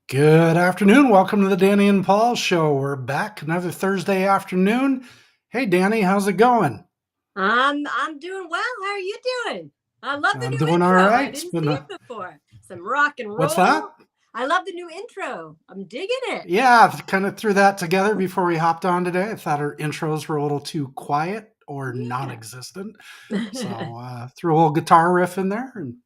Good afternoon. Welcome to the Danny and Paul Show. We're back another Thursday afternoon. Hey, Danny, how's it going? I'm doing well. How are you doing? I love the I'm new doing all intro. I right. It's didn't been see a it before. Some rock and what's that? roll. I love the new intro. I'm digging it. Yeah, I kind of threw that together before we hopped on today. I thought our intros were a little too quiet or Yeah. non-existent, so threw a little guitar riff in there, and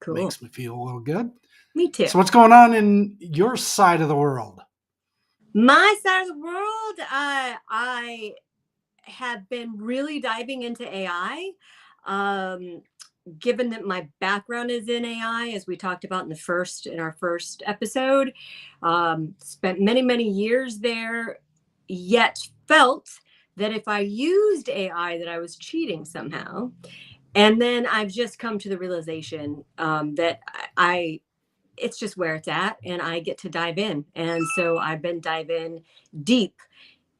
Cool. makes me feel a little good. Me too. So, what's going on in your side of the world? My side of the world, I have been really diving into AI. Um, Given that my background is in AI, as we talked about in our first episode, spent many years there, yet felt that if I used AI, that I was cheating somehow. And then I've just come to the realization that it's just where it's at, and I get to dive in. And so I've been diving deep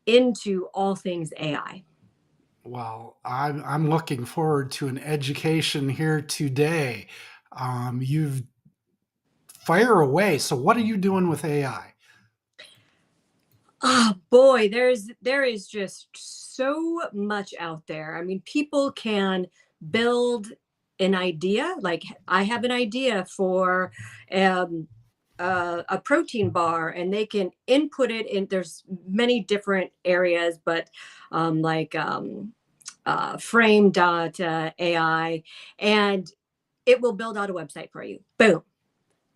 into all things AI. Well, I'm looking forward to an education here today. You've fire away. So, what are you doing with AI? Oh boy, there is just so much out there. I mean, people can build an idea. Like I have an idea for um, a protein bar, and they can input it in. There's many different areas, but like frame.ai, and it will build out a website for you. Boom.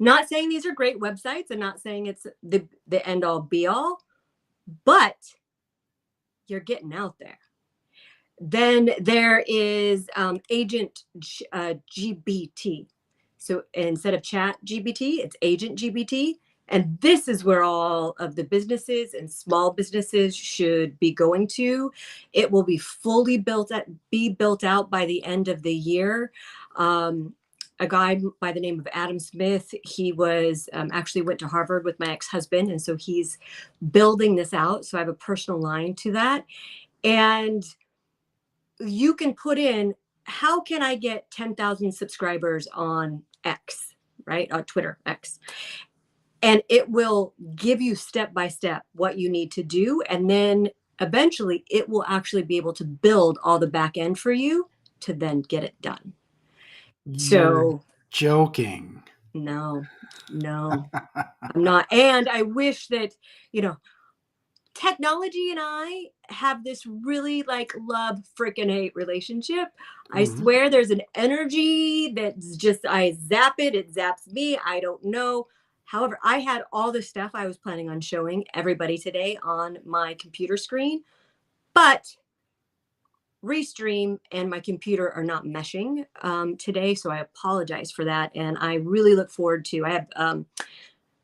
Not saying these are great websites, and not saying it's the end all be all, but you're getting out there. Then there is Agent GBT. So instead of Chat GBT, it's Agent GBT. And this is where all of the businesses and small businesses should be going to. It will be be built out by the end of the year. A guy by the name of Adam Smith, he was actually went to Harvard with my ex-husband, and so he's building this out. So I have a personal line to that. And you can put in, how can I get 10,000 subscribers on X, right? On Twitter, X. And it will give you step by step what you need to do. And then eventually it will actually be able to build all the back end for you to then get it done. You're So, joking. no, no, I'm not. And I wish that, you know, technology and I have this really like love freaking hate relationship. I Mhm. swear there's an energy that's just, I zap it, it zaps me. I don't know. However, I had all the stuff I was planning on showing everybody today on my computer screen, but Restream and my computer are not meshing today. So I apologize for that. And I really look forward to,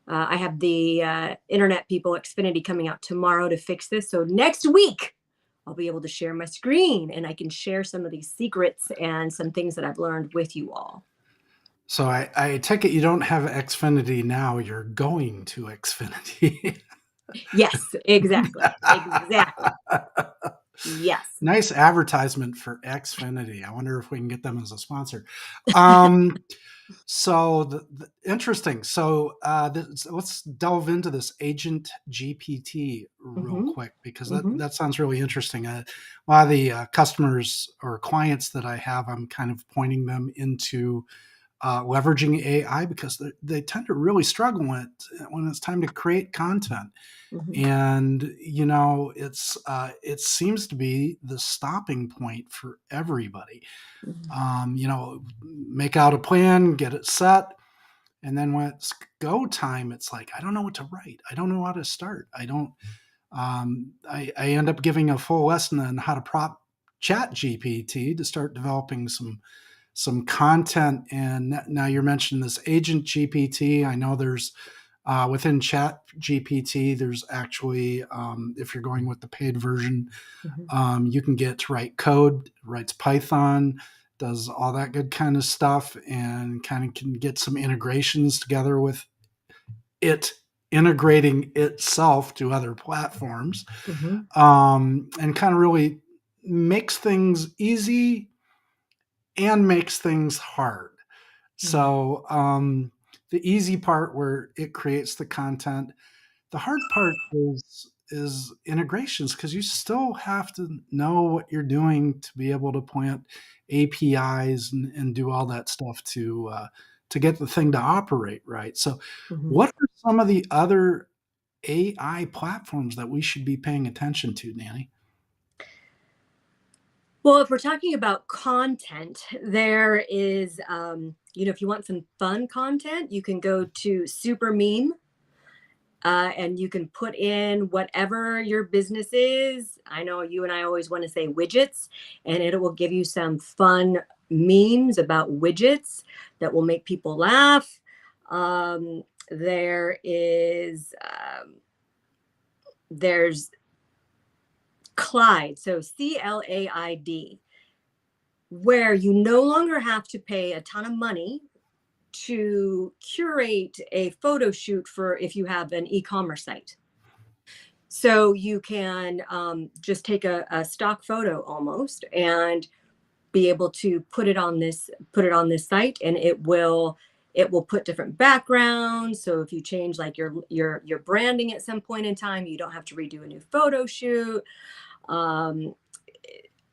I have the internet people, Xfinity, coming out tomorrow to fix this. So next week, I'll be able to share my screen, and I can share some of these secrets and some things that I've learned with you all. So I take it you don't have Xfinity now. You're going to Xfinity. Yes, exactly. Exactly. Yes. Nice advertisement for Xfinity. I wonder if we can get them as a sponsor. Um, so interesting. So let's delve into this Agent GPT real Mm-hmm. quick because that Mm-hmm. that sounds really interesting. A lot of the customers or clients that I have, I'm kind of pointing them into leveraging AI because they tend to really struggle when it's time to create content. Mm-hmm. And it seems to be the stopping point for everybody. Make out a plan, get it set, and then when it's go time, it's like I don't know what to write. I don't know how to start. I don't. I end up giving a full lesson on how to prop Chat GPT to start developing some content. And now you're mentioning this Agent GPT. I know there's within Chat GPT, there's actually, if you're going with the paid version, Mm-hmm. you can get to write code, writes Python, does all that good kind of stuff, and kind of can get some integrations together with it integrating itself to other platforms, Mm-hmm. and kind of really makes things easy and makes things hard. Mm-hmm. So, the easy part where it creates the content. The hard part is integrations because you still have to know what you're doing to be able to plant APIs and do all that stuff to get the thing to operate right. So, Mhm. what are some of the other AI platforms that we should be paying attention to, Nanny? Well, if we're talking about content, there is, if you want some fun content, you can go to Super Meme, and you can put in whatever your business is. I know you and I always want to say widgets, and it will give you some fun memes about widgets that will make people laugh. There's Clyde, so CLAID, where you no longer have to pay a ton of money to curate a photo shoot for if you have an e-commerce site. So you can just take a stock photo almost and be able to put it on this site, and it will put different backgrounds. So if you change like your branding at some point in time, you don't have to redo a new photo shoot. Um,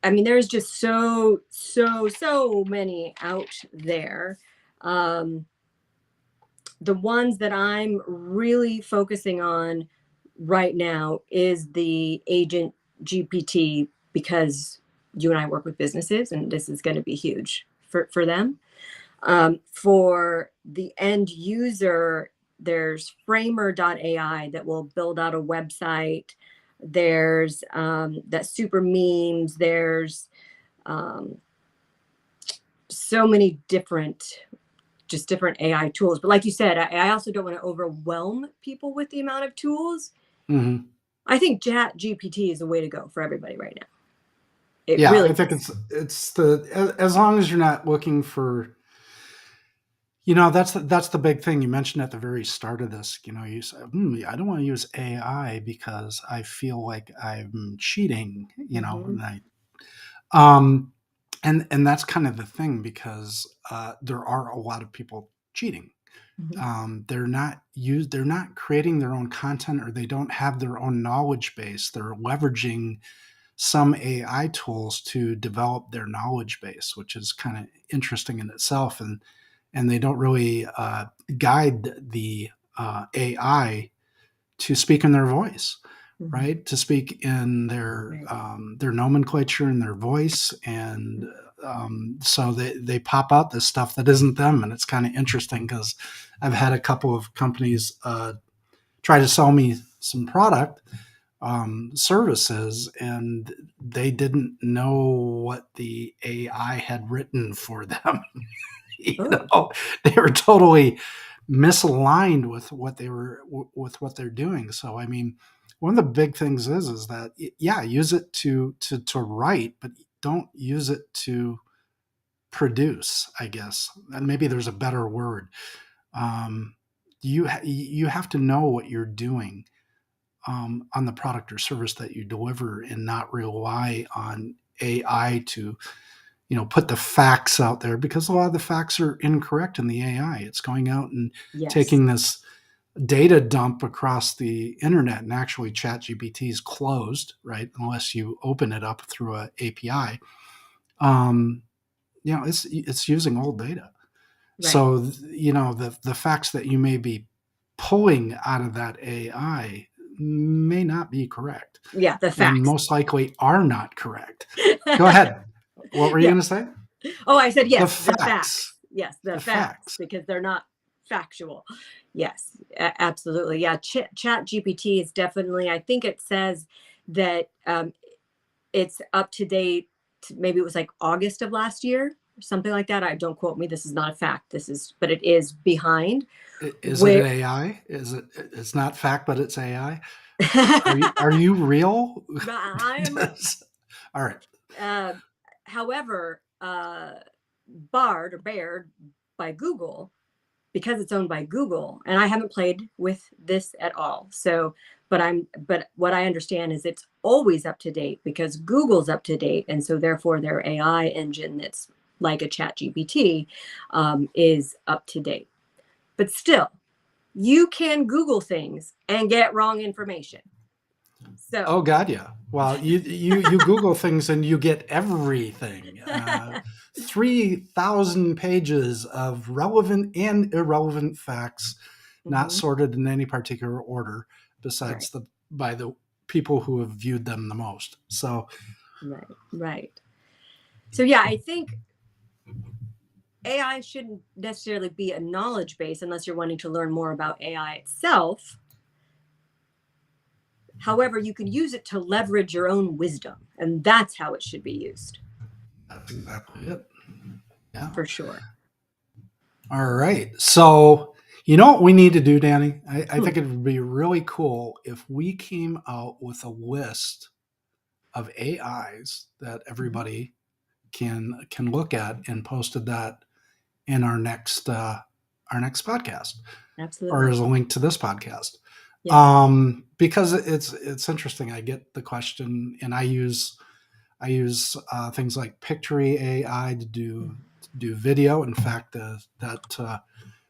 I mean, there's just so many out there. Um, the ones that I'm really focusing on right now is the agent GPT, because you and I work with businesses and this is going to be huge for them. For the end user, there's framer.ai that will build out a website. There's that super memes. There's um, so many different AI tools. But like you said, I also don't want to overwhelm people with the amount of tools. Hmm. I think Chat GPT is the way to go for everybody right now. It Yeah, really I think is. it's as long as you're not looking for, that's the big thing you mentioned at the very start of this. You said, I don't want to use AI because I feel like I'm cheating. Hmm. Um, and that's kind of the thing because there are a lot of people cheating. Hmm. They're not creating their own content, or they don't have their own knowledge base. They're leveraging some AI tools to develop their knowledge base, which is kind of interesting in itself. And they don't really guide the AI to speak in their voice, Hmm. right? To speak in Right. their nomenclature and their voice, and so they pop out this stuff that isn't them, and it's kind of interesting because I've had a couple of companies try to sell me some product services, and they didn't know what the AI had written for them. you Oh, know, they were totally misaligned with what they're doing. So, I mean, one of the big things is that yeah, use it to write, but don't use it to produce. I guess, and maybe there's a better word. Um, you have to know what you're doing on the product or service that you deliver, and not rely on AI to put the facts out there, because a lot of the facts are incorrect in the AI. It's going out and yes. taking this data dump across the internet, and actually ChatGPT is closed, right? Unless you open it up through a API. Um, it's using old data. Right. So the facts that you may be pulling out of that AI may not be correct, Yeah, the and facts. most likely are not correct. Go ahead. What were you Yeah. going to say? Oh, I said The yes, the facts. facts. Yes, the The facts, facts. because they're not factual. Yes, absolutely. Yeah, Chat GPT is definitely, I think it says that it's up to date. Maybe it was like August of last year, something like that. I don't quote me. This is not a fact. But it is behind Is it where AI? Is it? It's not fact, but it's AI. Are you I are you real? am real. All right. Uh, However, barred or bared by Google, because it's owned by Google, and I haven't played with this at all. So, but what I understand is it's always up to date because Google's up to date, and so therefore their AI engine, that's like a Chat GPT, is up to date. but still, you can Google things and get wrong information. So, Oh God, yeah. Well, you Google things and you get everything. 3,000 pages of relevant and irrelevant facts, not mhm, sorted in any particular order, right, besides by the people who have viewed them the most. So, right, right. So, yeah, I think AI shouldn't necessarily be a knowledge base unless you're wanting to learn more about AI itself. However, you can use it to leverage your own wisdom, and that's how it should be used that's exactly it. Yeah. for sure. All right. So, you know what we need to do, Danny? I Hmm. think it would be really cool if we came out with a list of AIs that Mhm. everybody can look at and posted that in our next podcast, or Absolutely. as a link to this podcast. Yes. Because it's interesting. I get the question, and I use things like Pictory AI to do video. In fact,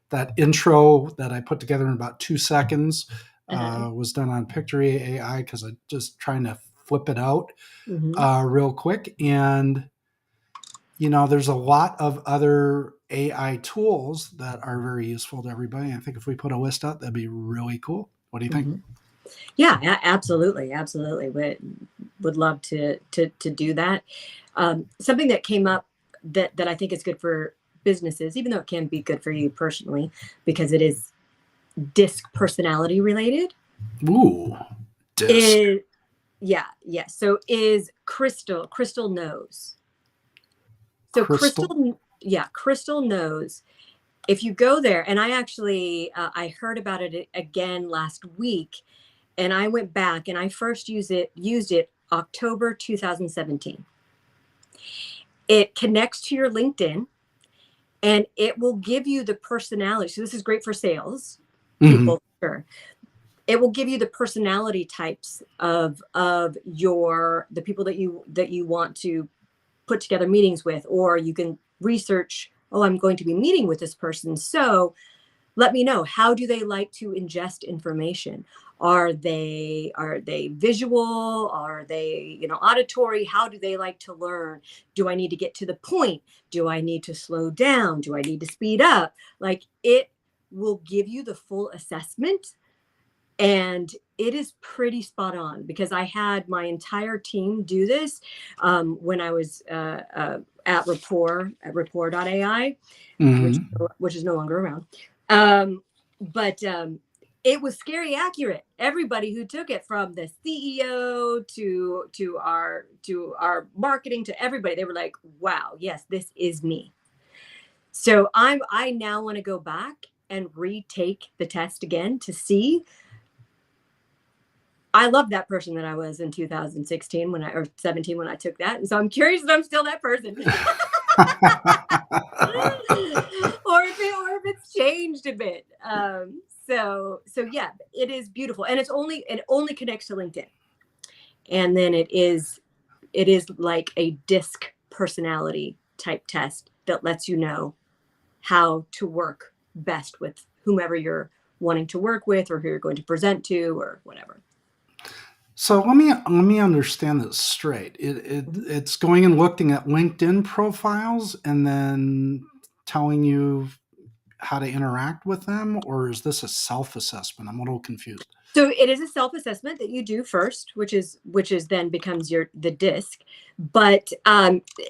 that intro that I put together in about 2 seconds Uh-huh. was done on Pictory AI because I'm just trying to flip it out Hmm. real quick. And there's a lot of other AI tools that are very useful to everybody. I think if we put a list out, that'd be really cool. What do you think? Hmm. Yeah, absolutely, absolutely. Would love to do that. Something that came up that I think is good for businesses, even though it can be good for you personally, because it is disc personality related. Ooh, disc. Is Yeah, yes. So is Crystal knows. So Crystal. Crystal, yeah, Crystal knows. If you go there, and I actually I heard about it again last week, and I went back and I first used it October 2017. It connects to your LinkedIn and it will give you the personality. So this is great for sales Hmm. people, sure. It will give you the personality types of the people that you want to put together meetings with, or you can research, oh, I'm going to be meeting with this person. So let me know, how do they like to ingest information? Are they visual? Are they, auditory? How do they like to learn? Do I need to get to the point? Do I need to slow down? Do I need to speed up? Like, it will give you the full assessment, and it is pretty spot on because I had my entire team do this when I was at rapport.ai, which Hmm. which is no longer around. Um, but it was scary accurate. Everybody who took it, from the CEO to our marketing, to everybody, they were like, "Wow, yes, this is me." So I now want to go back and retake the test again to see. I love that person that I was in 2016 or 17 when I took that, and so I'm curious if I'm still that person. Or if it's changed a bit. So yeah, it is beautiful, and it only connects to LinkedIn, and then it is like a disc personality type test that lets you know how to work best with whomever you're wanting to work with, or who you're going to present to, or whatever. So let me understand this straight. Mhm. It's going and looking at LinkedIn profiles and then telling you how to interact with them, or is this a self assessment? I'm a little confused. So it is a self-assessment that you do first, which is then becomes the disc. But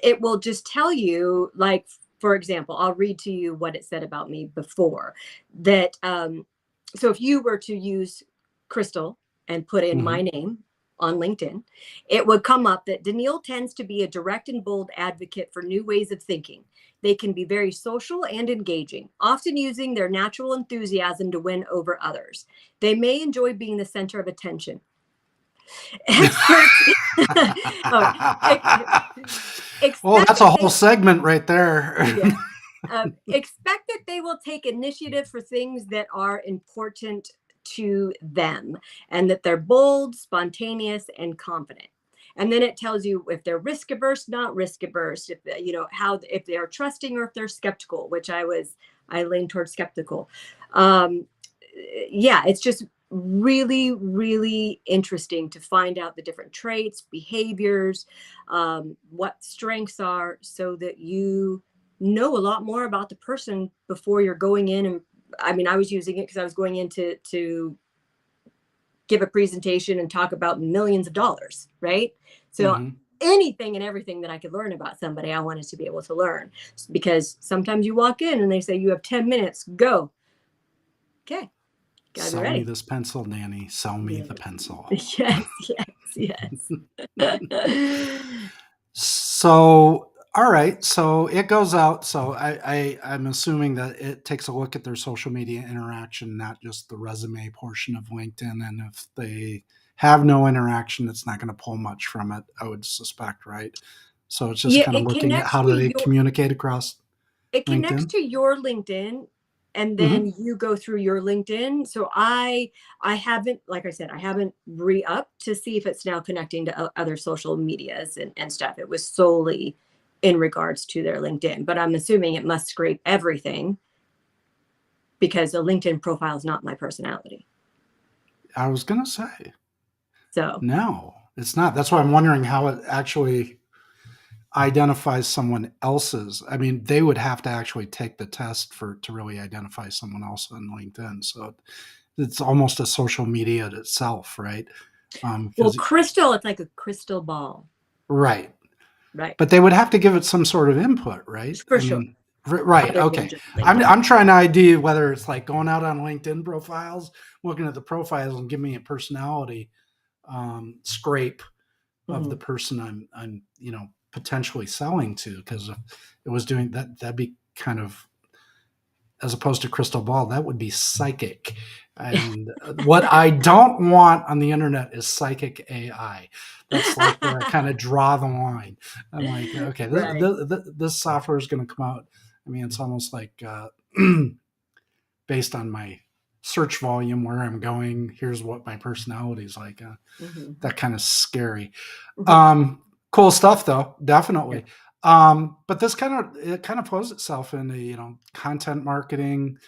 it will just tell you, like, for example, I'll read to you what it said about me before. That So if you were to use Crystal and put in Hmm. my name on LinkedIn, it would come up that Daniil tends to be a direct and bold advocate for new ways of thinking. They can be very social and engaging, often using their natural enthusiasm to win over others. They may enjoy being the center of attention. Experts, oh, Oh, expect that's a that whole they, segment right there. yeah, expect that they will take initiative for things that are important to them, and that they're bold, spontaneous, and confident. And then it tells you if they're risk averse, not risk averse, if how, if they are trusting or if they're skeptical, which I lean towards skeptical. Um, yeah, it's just really, really interesting to find out the different traits, behaviors, what strengths are, so that you know a lot more about the person before you're going in. And I mean, I was using it because I was going in to give a presentation and talk about millions of dollars, right? So Hmm. anything and everything that I could learn about somebody, I wanted to be able to learn, because sometimes you walk in and they say you have 10 minutes, go. Okay, gotta be Sell me ready. this pencil, Dani. Sell me Yeah. the pencil. Yes, yes, yes. So, all right. So it goes out. So I'm assuming that it takes a look at their social media interaction, not just the resume portion of LinkedIn. And if they have no interaction, it's not going to pull much from it, I would suspect, right? So it's just Yeah, kind of looking at how do they communicate across it connects LinkedIn. to your LinkedIn, and Hmm. then you go through your LinkedIn. So I haven't, like I said, I haven't re-upped to see if it's now connecting to other social medias and stuff. It was solely in regards to their LinkedIn, but I'm assuming it must scrape everything, because a LinkedIn profile is not my personality. I was going to say, So, no, it's not. That's why I'm wondering how it actually identifies someone else's. I mean, they would have to actually take the test for to really identify someone else on LinkedIn. So it's almost a social media itself, right? well, Because crystal, it's like a crystal ball, right, right? but they would have to give it some sort of input, right? For I sure. mean, right, Other than okay. just I'm LinkedIn. I'm trying to ID whether it's like going out on LinkedIn profiles, looking at the profiles, and give me a personality scrape of the Mhm. person I'm potentially selling to. Because if it was doing that, that'd be kind of, as opposed to crystal ball, that would be psychic. And what I don't want on the internet is psychic AI. That's like where I kind of draw the line. I'm like, okay, Right. this software is going to come out. I mean, it's almost like based on my search volume, where I'm going. Here's what my personality is like. Hmm. That kind of scary. Hmm. Um, cool stuff though, Yeah. definitely. But this kind of poses itself into content marketing,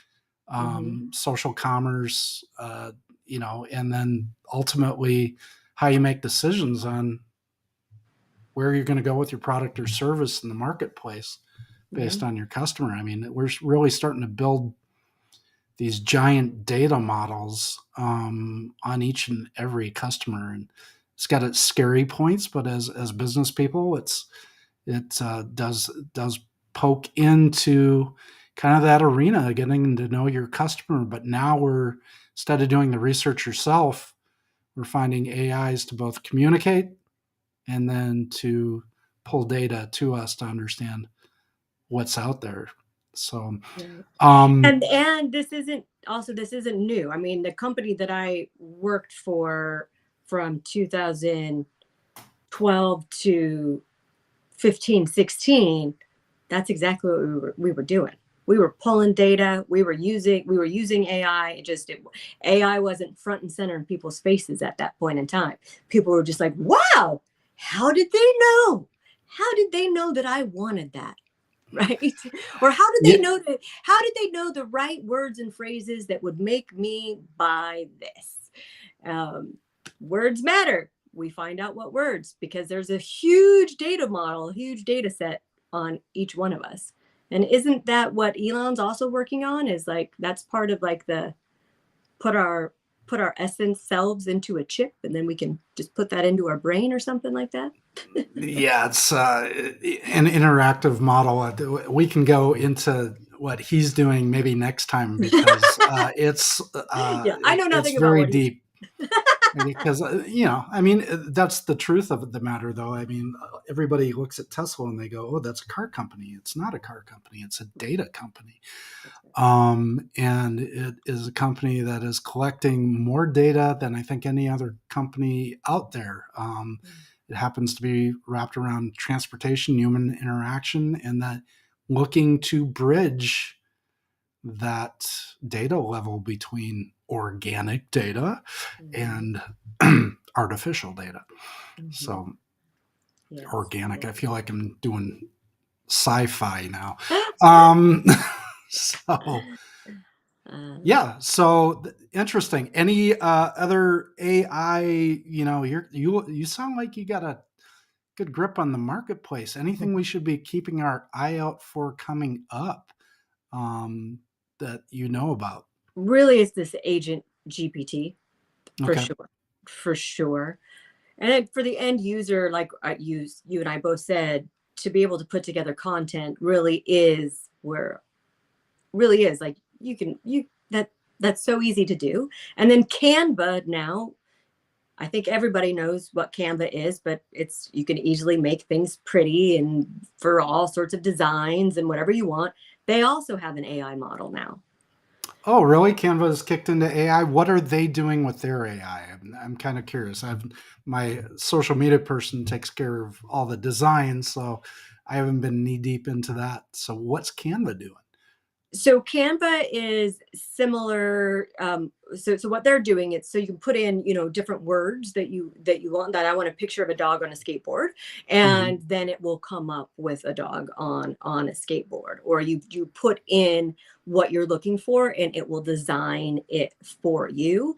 Hmm. social commerce, and then ultimately how you make decisions on where you're going to go with your product or service in the marketplace Yeah. based on your customer. I mean, we're really starting to build these giant data models on each and every customer, and it's got its scary points. But as business people, it does poke into kind of that arena, getting to know your customer. But now we're, instead of doing the research yourself, we're finding AIs to both communicate and then to pull data to us to understand what's out there. So, Right. um, And this isn't new. I mean, the company that I worked for from 2012 to 15, 16, that's exactly what we were doing. We were pulling data, we were using AI. AI wasn't front and center in people's faces at that point in time. People were just like, wow, how did they know? How did they know that I wanted that? Right? Or yeah, how did they know the right words and phrases that would make me buy this? um, Words matter. We find out what words, because there's a huge data model, a huge data set on each one of us. And isn't that what Elon's also working on? Is like, that's part of like the put our put our essence selves into a chip, and then we can just put that into our brain or something like that. yeah, it's an interactive model. We can go into what he's doing maybe next time, because Yeah, I know it's nothing about very what he's. deep. Because I mean, that's the truth of the matter, though. I mean, everybody looks at Tesla and they go, "Oh, that's a car company." It's not a car company; it's a data company. That's right. And it is a company that is collecting more data than I think any other company out there. It happens to be wrapped around transportation, human interaction, and that looking to bridge that data level between organic data Mhm. and artificial data. Mhm. So Yes. organic, Yes. I feel like I'm doing sci-fi now. Um, So Uh, yeah, so interesting. Any other AI? You sound like you got a good grip on the marketplace. Anything we should be keeping our eye out for coming up um, that you know about? really, it's this agent GPT for Okay. sure, for sure. And then for the end user, like you and I both said, to be able to put together content really is where really is like you can you that that's so easy to do. And then Canva now, I think everybody knows what Canva is, but it's you can easily make things pretty and for all sorts of designs and whatever you want. They also have an AI model now. Oh, really? Canva's kicked into AI. What are they doing with their AI? I'm kind of curious. My social media person takes care of all the designs, so I haven't been knee deep into that. So what's Canva doing? So Canva is similar. So what they're doing is so you can put in different words that you want. That I want a picture of a dog on a skateboard, Hmm. and then it will come up with a dog on a skateboard. Or you put in what you're looking for, and it will design it for you.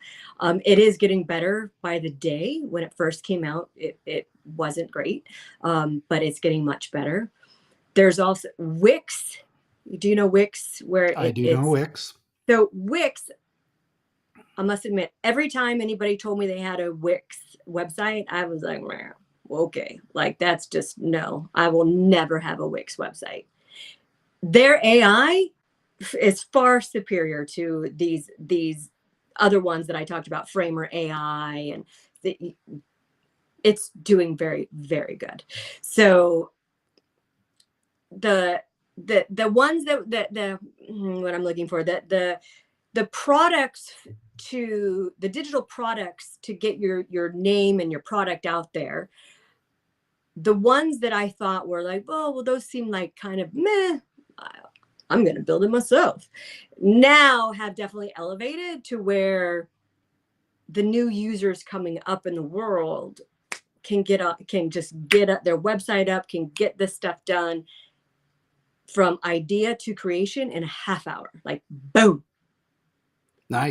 It is getting better by the day. When it first came out, it wasn't great, but it's getting much better. There's also Wix. Do you know Wix? Where I it, do know it's Wix. so Wix, I must admit, every time anybody told me they had a Wix website, I was like, "Meh, okay, like that's just no, I will never have a Wix website. Their AI is far superior to these other ones that I talked about, Framer AI, and the, it's doing very, very good. So the the ones that the what I'm looking for, the products to the digital products to get your name and your product out there, the ones that I thought were like, oh well, those seem like kind of meh, I'm going to build it myself, now have definitely elevated to where the new users coming up in the world can just get up their website up, can get this stuff done from idea to creation in a half hour, like boom.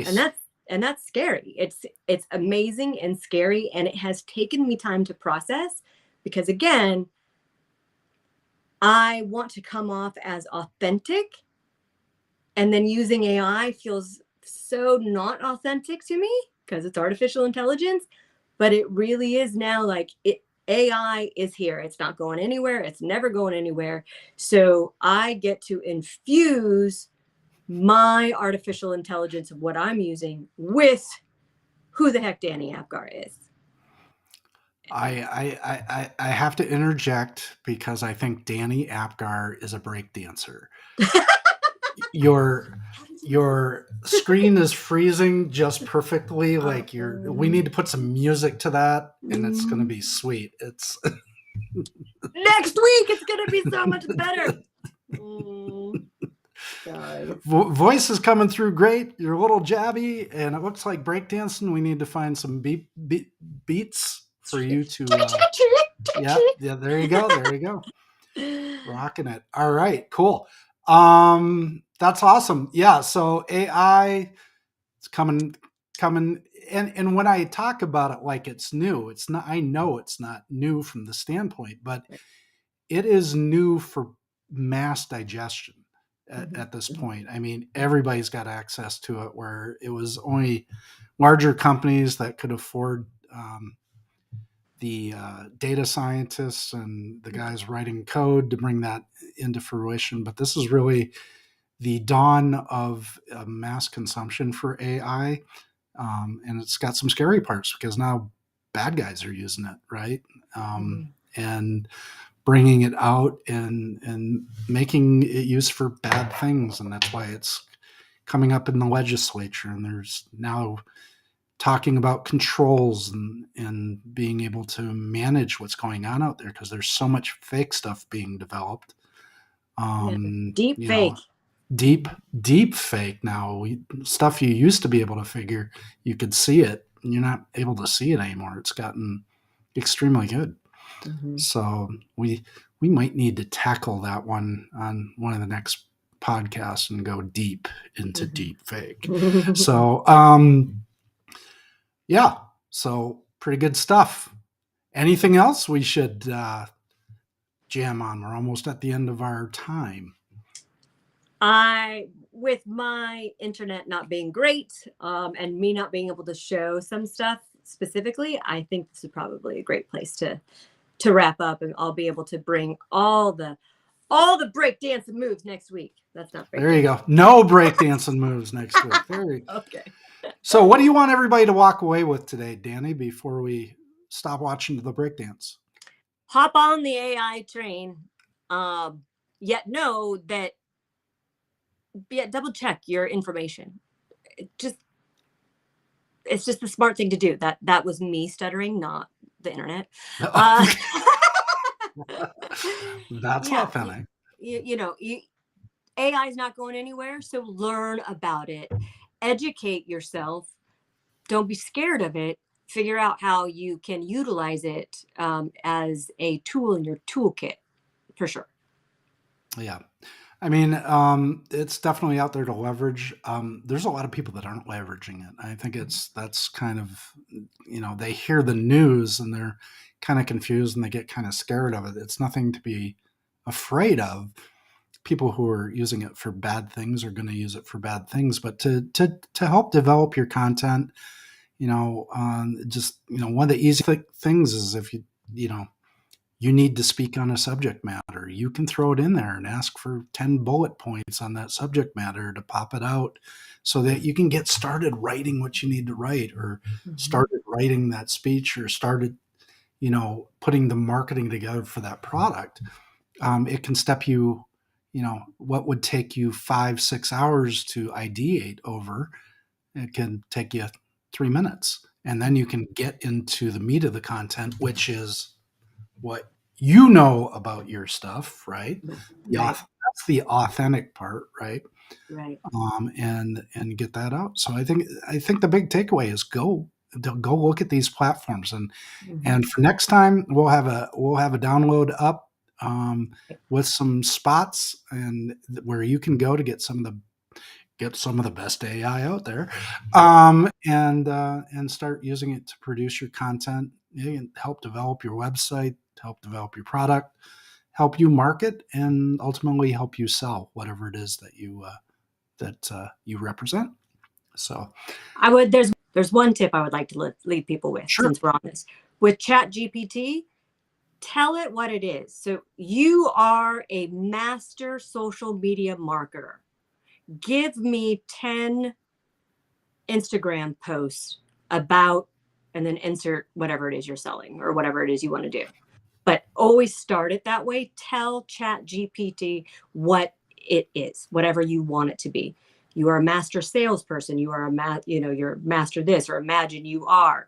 and Nice. that's and that's scary. It's amazing and scary, and it has taken me time to process, because again, I want to come off as authentic, and then using AI feels so not authentic to me because it's artificial intelligence. But it really is now, like, it AI is here, it's not going anywhere, it's never going anywhere. So I get to infuse my artificial intelligence of what I'm using with who the heck Dani Apgar is. I have to interject because I think Danny Apgar is a breakdancer. Your your screen is freezing just perfectly. Like we need to put some music to that, and it's going to be sweet. It's Next week, it's going to be so much better. Sorry. voice is coming through great. You're a little jabby, and it looks like breakdancing. We need to find some beats for you to. Yeah, yeah. There you go. There you go. Rocking it. All right, cool. That's awesome. Yeah. So AI is coming, and when I talk about it like it's new, it's not. I know it's not new from the standpoint, but it is new for mass digestion Mhm, at this mhm. point. I mean, everybody's got access to it, where it was only larger companies that could afford the data scientists and the guys writing code to bring that into fruition. But this is really the dawn of mass consumption for AI. And it's got some scary parts because now bad guys are using it, right? Mhm. And bringing it out and making it used for bad things. And that's why it's coming up in the legislature. And there's now talking about controls and being able to manage what's going on out there because there's so much fake stuff being developed. Yeah. Deep You fake. know, deep deep fake now. Stuff you used to be able to figure, you could see it. And you're not able to see it anymore. It's gotten extremely good. Mhm. So we might need to tackle that one on one of the next podcast and go deep into Mhm. deep fake. So, yeah, so pretty good stuff. Anything else we should jam on? We're almost at the end of our time. With my internet not being great, and me not being able to show some stuff specifically, I think this is probably a great place to wrap up, and I'll be able to bring all the breakdance moves next week. That's not There you breakdance. go. No breakdancing moves next week. There you go. Okay. So, what do you want everybody to walk away with today, Dani, before we stop watching the breakdance? Hop on the AI train. Yet know that. Double check your information. Just it's just the smart thing to do. That was me stuttering, not the internet. Uh, That's yeah, authentic. AI is not going anywhere, so learn about it, educate yourself. Don't be scared of it. Figure out how you can utilize it as a tool in your toolkit, for sure. Yeah. I mean, it's definitely out there to leverage. There's a lot of people that aren't leveraging it. I think that's kind of, they hear the news and they're kind of confused and they get kind of scared of it. It's nothing to be afraid of. People who are using it for bad things are going to use it for bad things, but to help develop your content, one of the easy things is if you need to speak on a subject matter, you can throw it in there and ask for 10 bullet points on that subject matter to pop it out so that you can get started writing what you need to write, or started writing that speech, or started, putting the marketing together for that product. It can step you, what would take you 5-6 hours to ideate over, it can take you 3 minutes. And then you can get into the meat of the content, which is what you know about your stuff, right? Right. That's the authentic part, right? Right. And get that out. So I think the big takeaway is go look at these platforms, and for next time we'll have a download up, with some spots and where you can go to get some of the best AI out there, and start using it to produce your content. You can help develop your website, help develop your product, help you market, and ultimately help you sell whatever it is that you represent. So, There's one tip I would like to leave people with, sure, since we're on this. With Chat GPT, tell it what it is. So you are a master social media marketer. Give me 10 Instagram posts about, and then insert whatever it is you're selling or whatever it is you want to do. But always start it that way. Tell Chat GPT what it is, whatever you want it to be. You are a master salesperson. You are you're master this, or imagine you are.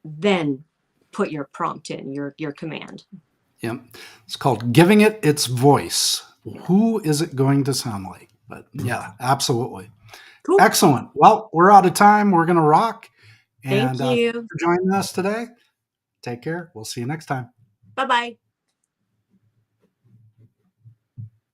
Then put your prompt in, your command. yeah, it's called giving it its voice. Who is it going to sound like? But yeah, absolutely. Cool. Excellent. Well, we're out of time. We're going to rock. And Thank thank you you. for joining us today. Take care. We'll see you next time. Bye-bye.